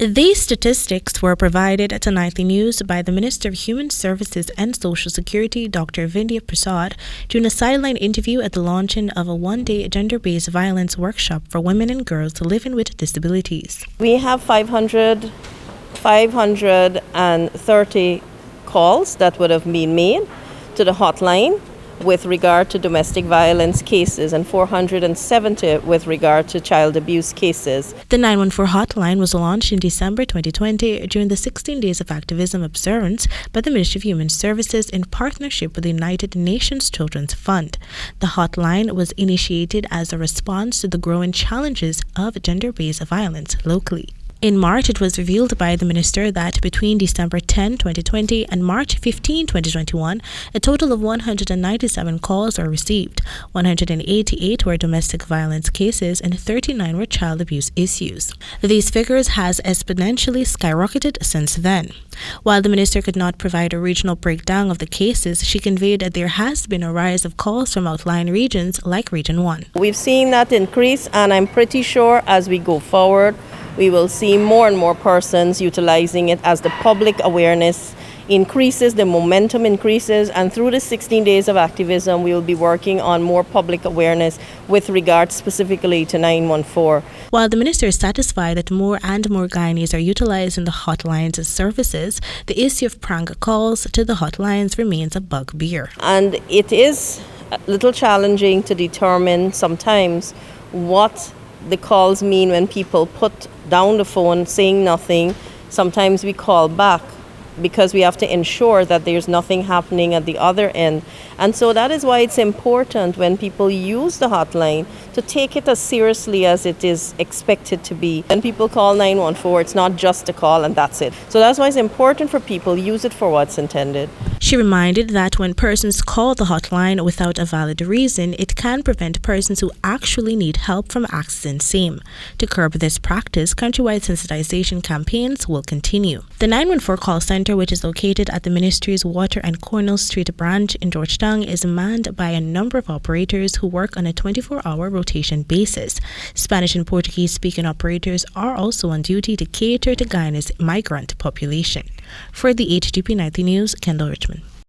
These statistics were provided to Nightly News by the Minister of Human Services and Social Security, Dr. Vindhya Prasad, during a sideline interview at the launching of a one-day gender-based violence workshop for women and girls living with disabilities. We have 530 calls that would have been made to the hotline with regard to domestic violence cases and 470 with regard to child abuse cases. The 914 hotline was launched in December 2020 during the 16 Days of Activism observance by the Ministry of Human Services in partnership with the United Nations Children's Fund. The hotline was initiated as a response to the growing challenges of gender-based violence locally. In March, it was revealed by the minister that between December 10, 2020 and March 15, 2021, a total of 197 calls were received. 188 were domestic violence cases and 39 were child abuse issues. These figures has exponentially skyrocketed since then. While the minister could not provide a regional breakdown of the cases, she conveyed that there has been a rise of calls from outlying regions like Region 1. We've seen that increase, and I'm pretty sure as we go forward, we will see more and more persons utilizing it as the public awareness increases, the momentum increases, and through the 16 days of activism, we will be working on more public awareness with regard specifically to 914. While the minister is satisfied that more and more Guyanese are utilizing the hotline's services, the issue of prank calls to the hotlines remains a bugbear. And it is a little challenging to determine sometimes what the calls mean when people put down the phone saying nothing. Sometimes we call back because we have to ensure that there's nothing happening at the other end. And so that is why it's important when people use the hotline to take it as seriously as it is expected to be. When people call 914, it's not just a call and that's it. So that's why it's important for people to use it for what's intended. She reminded that when persons call the hotline without a valid reason, it can prevent persons who actually need help from accessing same. To curb this practice, countrywide sensitization campaigns will continue. The 914 call center, which is located at the Ministry's Water and Cornell Street branch in Georgetown, is manned by a number of operators who work on a 24-hour rotation basis. Spanish and Portuguese speaking operators are also on duty to cater to Guyanese's migrant population. For the HDP Nightly News, Kendell Richmond.